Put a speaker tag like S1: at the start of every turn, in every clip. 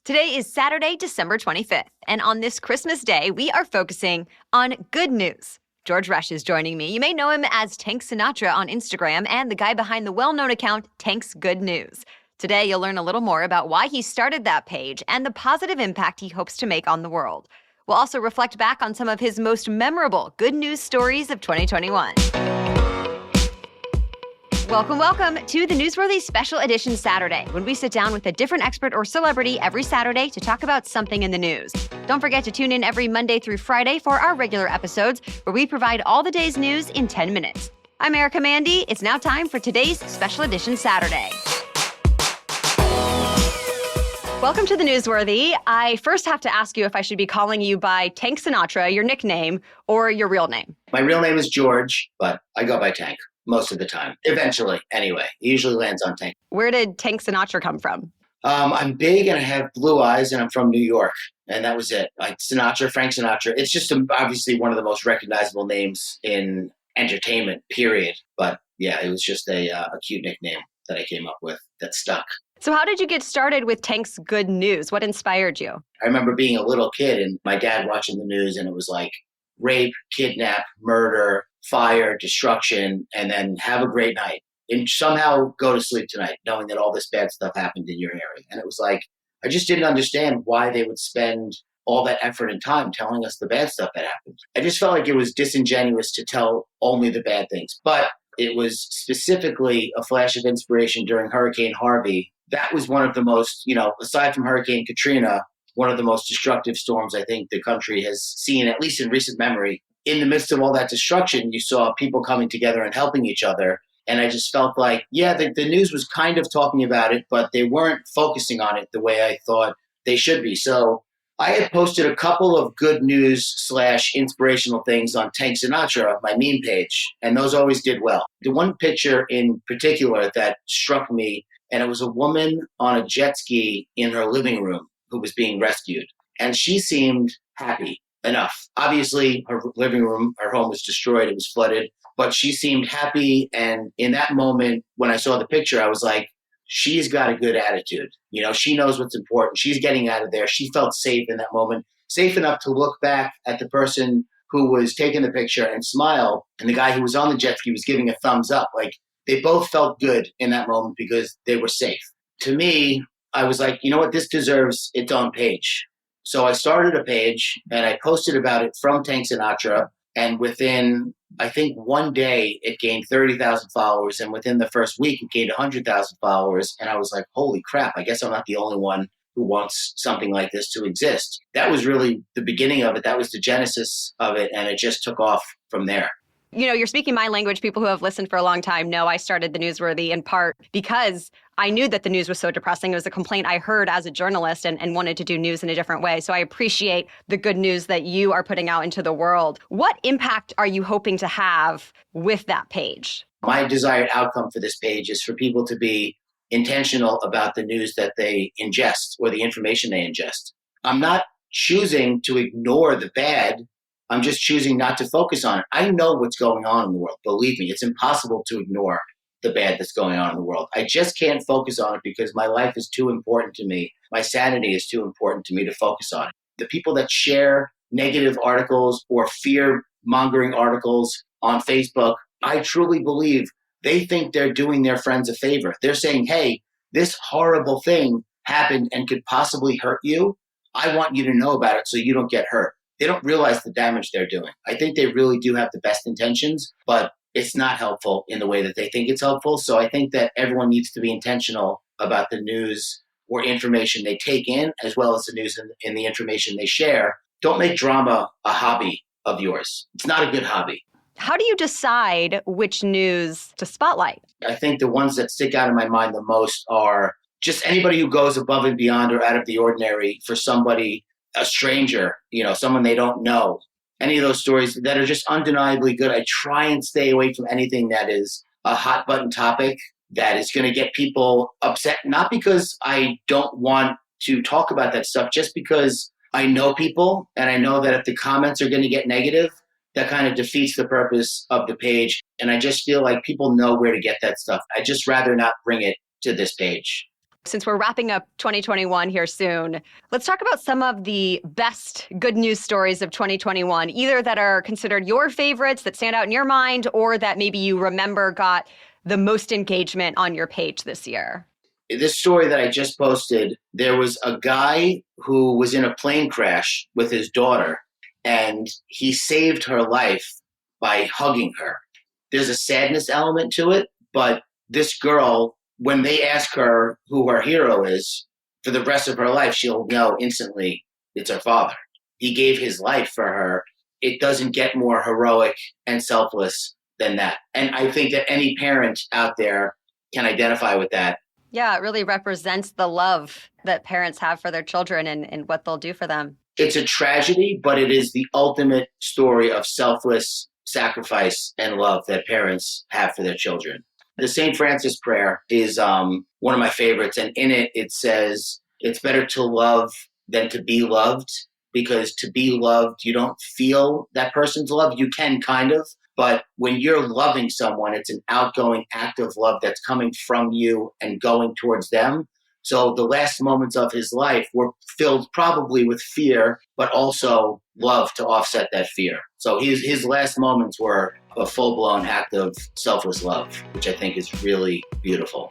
S1: Today is Saturday, December 25th, and on this Christmas day, we are focusing on good news. George Rush is joining me. You may know him as Tank Sinatra on Instagram and the guy behind the well-known account Tank's Good News. Today, you'll learn a little more about why he started that page and the positive impact he hopes to make on the world. We'll also reflect back on some of his most memorable good news stories of 2021. Welcome to the Newsworthy Special Edition Saturday, when we sit down with a different expert or celebrity every Saturday to talk about something in the news. Don't forget to tune in every Monday through Friday for our regular episodes, where we provide all the day's news in 10 minutes. I'm Erica Mandy. It's now time for today's Special Edition Saturday. Welcome to the Newsworthy. I first have to ask you if I should be calling you by Tank Sinatra, your nickname, or your real name.
S2: My real name is George, but I go by Tank most of the time. Eventually, anyway. It usually lands on Tank.
S1: Where did Tank Sinatra come from?
S2: I'm big and I have blue eyes and I'm from New York. And that was it. Like Sinatra, Frank Sinatra. It's just obviously one of the most recognizable names in entertainment, period. But yeah, it was just a cute nickname that I came up with that stuck.
S1: So how did you get started with Tank's Good News? What inspired you?
S2: I remember being a little kid and my dad watching the news, and it was like rape, kidnap, murder, fire, destruction, and then have a great night. And somehow go to sleep tonight, knowing that all this bad stuff happened in your area. And it was like, I just didn't understand why they would spend all that effort and time telling us the bad stuff that happened. I just felt like it was disingenuous to tell only the bad things. But it was specifically a flash of inspiration during Hurricane Harvey. That was one of the most, aside from Hurricane Katrina, one of the most destructive storms I think the country has seen, at least in recent memory. In the midst of all that destruction, you saw people coming together and helping each other. And I just felt like, the news was kind of talking about it, but they weren't focusing on it the way I thought they should be. So I had posted a couple of good news / inspirational things on Tank Sinatra, my meme page, and those always did well. The one picture in particular that struck me, and it was a woman on a jet ski in her living room who was being rescued. And she seemed happy enough. Obviously, her living room, her home was destroyed. It was flooded. But she seemed happy. And in that moment, when I saw the picture, I was like, she's got a good attitude. She knows what's important. She's getting out of there. She felt safe in that moment, safe enough to look back at the person who was taking the picture and smile. And the guy who was on the jet ski was giving a thumbs up. Like, they both felt good in that moment because they were safe. To me, I was like, you know what? This deserves its own page. So I started a page and I posted about it from Tank Sinatra. And within, I think, one day, it gained 30,000 followers. And within the first week, it gained 100,000 followers. And I was like, holy crap, I guess I'm not the only one who wants something like this to exist. That was really the beginning of it. That was the genesis of it. And it just took off from there.
S1: You're speaking my language. People who have listened for a long time know I started the Newsworthy in part because I knew that the news was so depressing. It was a complaint I heard as a journalist and wanted to do news in a different way. So I appreciate the good news that you are putting out into the world. What impact are you hoping to have with that page?
S2: My desired outcome for this page is for people to be intentional about the news that they ingest or the information they ingest. I'm not choosing to ignore the bad. I'm just choosing not to focus on it. I know what's going on in the world. Believe me, it's impossible to ignore the bad that's going on in the world. I just can't focus on it because my life is too important to me. My sanity is too important to me to focus on it. The people that share negative articles or fear-mongering articles on Facebook, I truly believe they think they're doing their friends a favor. They're saying, hey, this horrible thing happened and could possibly hurt you. I want you to know about it so you don't get hurt. They don't realize the damage they're doing. I think they really do have the best intentions, but it's not helpful in the way that they think it's helpful. So I think that everyone needs to be intentional about the news or information they take in, as well as the news and the information they share. Don't make drama a hobby of yours. It's not a good hobby.
S1: How do you decide which news to spotlight?
S2: I think the ones that stick out in my mind the most are just anybody who goes above and beyond or out of the ordinary for somebody, a stranger, someone they don't know. Any of those stories that are just undeniably good. I try and stay away from anything that is a hot button topic that is going to get people upset, not because I don't want to talk about that stuff, just because I know people and I know that if the comments are going to get negative, that kind of defeats the purpose of the page. And I just feel like people know where to get that stuff. I'd just rather not bring it to this page.
S1: Since we're wrapping up 2021 here soon, let's talk about some of the best good news stories of 2021, either that are considered your favorites that stand out in your mind, or that maybe you remember got the most engagement on your page this year.
S2: This story that I just posted, there was a guy who was in a plane crash with his daughter, and he saved her life by hugging her. There's a sadness element to it, but this girl, when they ask her who her hero is, for the rest of her life, she'll know instantly it's her father. He gave his life for her. It doesn't get more heroic and selfless than that. And I think that any parent out there can identify with that.
S1: Yeah, it really represents the love that parents have for their children and what they'll do for them.
S2: It's a tragedy, but it is the ultimate story of selfless sacrifice and love that parents have for their children. The St. Francis prayer is one of my favorites. And in it, it says, it's better to love than to be loved, because to be loved, you don't feel that person's love. You can kind of, but when you're loving someone, it's an outgoing act of love that's coming from you and going towards them. So the last moments of his life were filled probably with fear, but also love to offset that fear. So his last moments were a full-blown act of selfless love, which I think is really beautiful.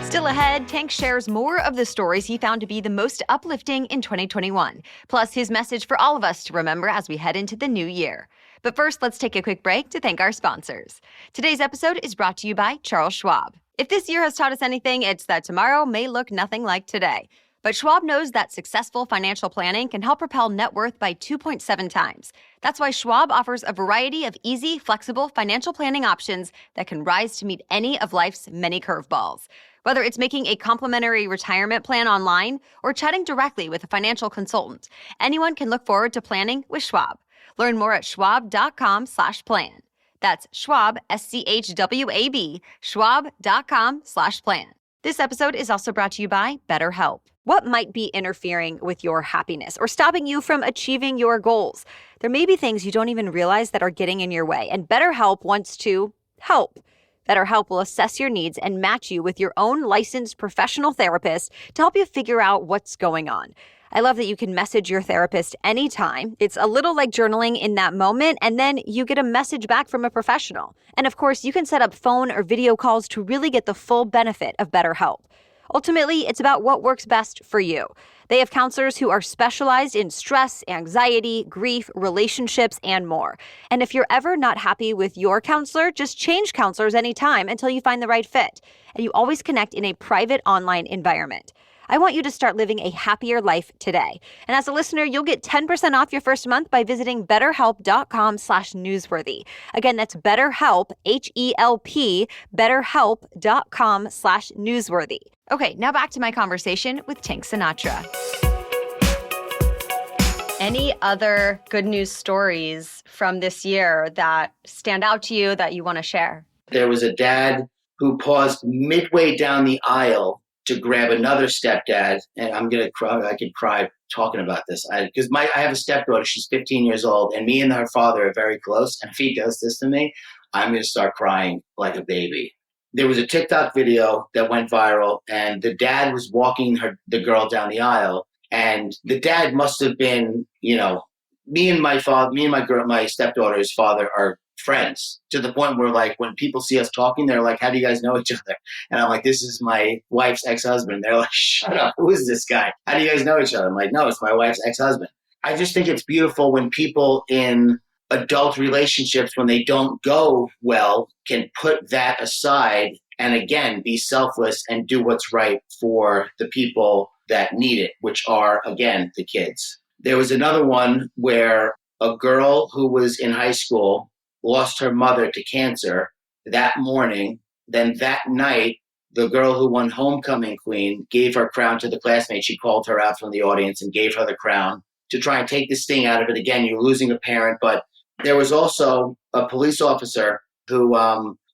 S1: Still ahead, Tank shares more of the stories he found to be the most uplifting in 2021, plus his message for all of us to remember as we head into the new year. But first, let's take a quick break to thank our sponsors. Today's episode is brought to you by Charles Schwab. If this year has taught us anything, it's that tomorrow may look nothing like today. But Schwab knows that successful financial planning can help propel net worth by 2.7 times. That's why Schwab offers a variety of easy, flexible financial planning options that can rise to meet any of life's many curveballs. Whether it's making a complimentary retirement plan online or chatting directly with a financial consultant, anyone can look forward to planning with Schwab. Learn more at schwab.com/plan. That's Schwab, SCHWAB, schwab.com/plan. This episode is also brought to you by BetterHelp. What might be interfering with your happiness or stopping you from achieving your goals? There may be things you don't even realize that are getting in your way, and BetterHelp wants to help. BetterHelp will assess your needs and match you with your own licensed professional therapist to help you figure out what's going on. I love that you can message your therapist anytime. It's a little like journaling in that moment, and then you get a message back from a professional. And of course, you can set up phone or video calls to really get the full benefit of BetterHelp. Ultimately, it's about what works best for you. They have counselors who are specialized in stress, anxiety, grief, relationships, and more. And if you're ever not happy with your counselor, just change counselors anytime until you find the right fit. And you always connect in a private online environment. I want you to start living a happier life today. And as a listener, you'll get 10% off your first month by visiting betterhelp.com/newsworthy. Again, that's BetterHelp, HELP, betterhelp.com/newsworthy. Okay, now back to my conversation with Tank Sinatra. Any other good news stories from this year that stand out to you that you want to share?
S2: There was a dad who paused midway down the aisle to grab another stepdad, and I'm gonna cry. I could cry talking about this because I have a stepdaughter. She's 15 years old, and me and her father are very close. And if he does this to me, I'm gonna start crying like a baby. There was a TikTok video that went viral, and the dad was walking the girl down the aisle, and the dad must have been, me and my stepdaughter's father are friends, to the point where, like, when people see us talking, they're like, how do you guys know each other? And I'm like, this is my wife's ex-husband. They're like, shut up, who is this guy? How do you guys know each other? I'm like, no, it's my wife's ex-husband. I just think it's beautiful when people in adult relationships, when they don't go well, can put that aside and again be selfless and do what's right for the people that need it, which are, again, the kids. There was another one where a girl who was in high school lost her mother to cancer that morning. Then that night, the girl who won Homecoming Queen gave her crown to the classmate. She called her out from the audience and gave her the crown to try and take the sting out of it. Again, you're losing a parent, but there was also a police officer who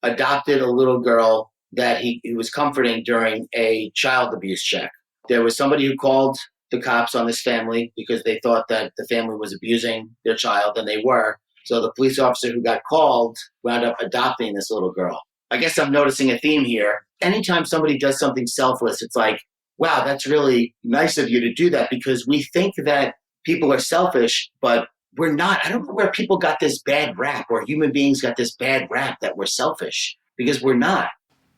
S2: adopted a little girl that he was comforting during a child abuse check. There was somebody who called the cops on this family because they thought that the family was abusing their child, and they were. So the police officer who got called wound up adopting this little girl. I guess I'm noticing a theme here. Anytime somebody does something selfless, it's like, wow, that's really nice of you to do that, because we think that people are selfish, but we're not. I don't know where people got this bad rap, or human beings got this bad rap that we're selfish, because we're not.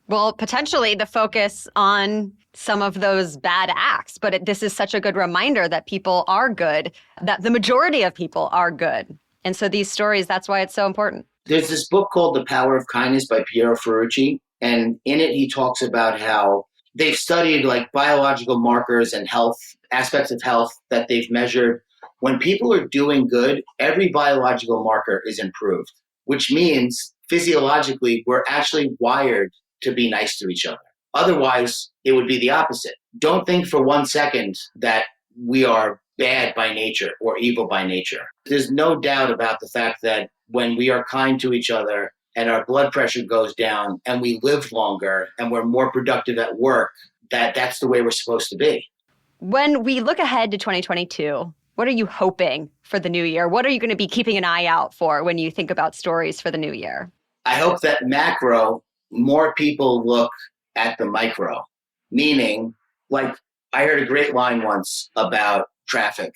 S1: Well, potentially the focus on some of those bad acts, but this is such a good reminder that people are good, that the majority of people are good. And so these stories, that's why it's so important.
S2: There's this book called The Power of Kindness by Piero Ferrucci. And in it, he talks about how they've studied like biological markers and health aspects of health that they've measured. When people are doing good, every biological marker is improved, which means physiologically, we're actually wired to be nice to each other. Otherwise, it would be the opposite. Don't think for 1 second that we are bad by nature or evil by nature. There's no doubt about the fact that when we are kind to each other and our blood pressure goes down and we live longer and we're more productive at work, that's the way we're supposed to be.
S1: When we look ahead to 2022, what are you hoping for the new year? What are you going to be keeping an eye out for when you think about stories for the new year?
S2: I hope that macro, more people look at the micro, meaning, like, I heard a great line once about traffic.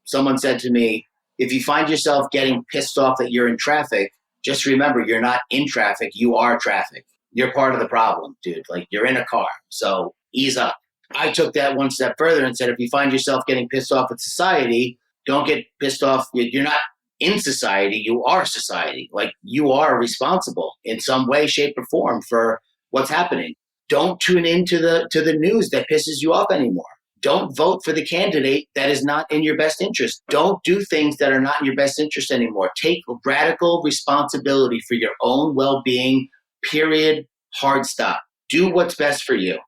S2: Someone said to me, if you find yourself getting pissed off that you're in traffic, just remember you're not in traffic, you are traffic. You're part of the problem, dude. Like, you're in a car, so ease up. I took that one step further and said, if you find yourself getting pissed off at society, don't get pissed off. You're not in society, you are society. Like, you are responsible in some way, shape, or form for what's happening. Don't tune into the news that pisses you off anymore. Don't vote for the candidate that is not in your best interest. Don't do things that are not in your best interest anymore. Take radical responsibility for your own well-being, period, hard stop. Do what's best for you.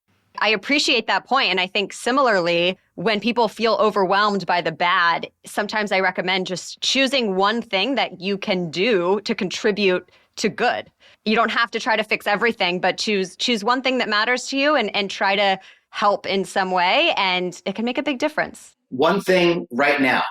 S1: I appreciate that point. And I think similarly, when people feel overwhelmed by the bad, sometimes I recommend just choosing one thing that you can do to contribute to good. You don't have to try to fix everything, but choose one thing that matters to you and try to help in some way. And it can make a big difference.
S2: One thing right now,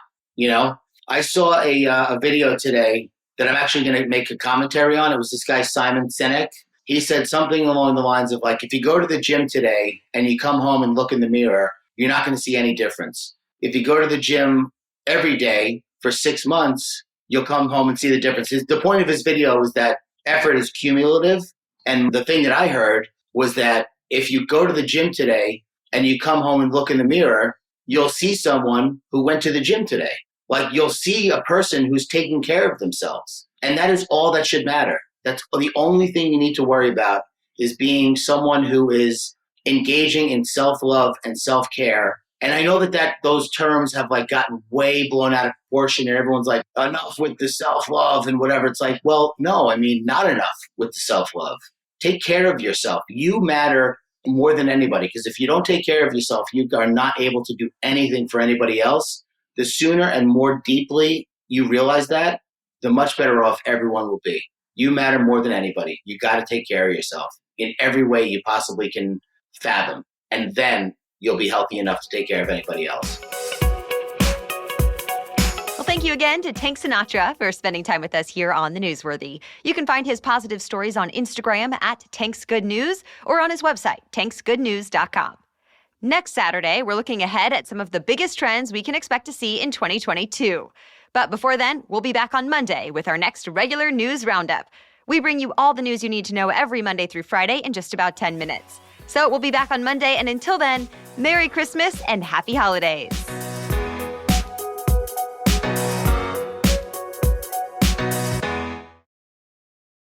S2: I saw a video today that I'm actually going to make a commentary on. It was this guy, Simon Sinek. He said something along the lines of, like, if you go to the gym today and you come home and look in the mirror, you're not going to see any difference. If you go to the gym every day for 6 months, you'll come home and see the difference. The point of his video was that effort is cumulative. And the thing that I heard was that if you go to the gym today and you come home and look in the mirror, you'll see someone who went to the gym today. Like, you'll see a person who's taking care of themselves. And that is all that should matter. That's the only thing you need to worry about, is being someone who is engaging in self-love and self-care. And I know that those terms have like gotten way blown out of proportion, and everyone's like, enough with the self-love and whatever. It's like, well, no, I mean, not enough with the self-love. Take care of yourself. You matter more than anybody, because if you don't take care of yourself, you are not able to do anything for anybody else. The sooner and more deeply you realize that, the much better off everyone will be. You matter more than anybody. You got to take care of yourself in every way you possibly can fathom. And then you'll be healthy enough to take care of anybody else.
S1: Well, thank you again to Tank Sinatra for spending time with us here on The Newsworthy. You can find his positive stories on Instagram at Tank's Good News or on his website, tanksgoodnews.com. Next Saturday, we're looking ahead at some of the biggest trends we can expect to see in 2022. But before then, we'll be back on Monday with our next regular news roundup. We bring you all the news you need to know every Monday through Friday in just about 10 minutes. So we'll be back on Monday, and until then, Merry Christmas and Happy Holidays.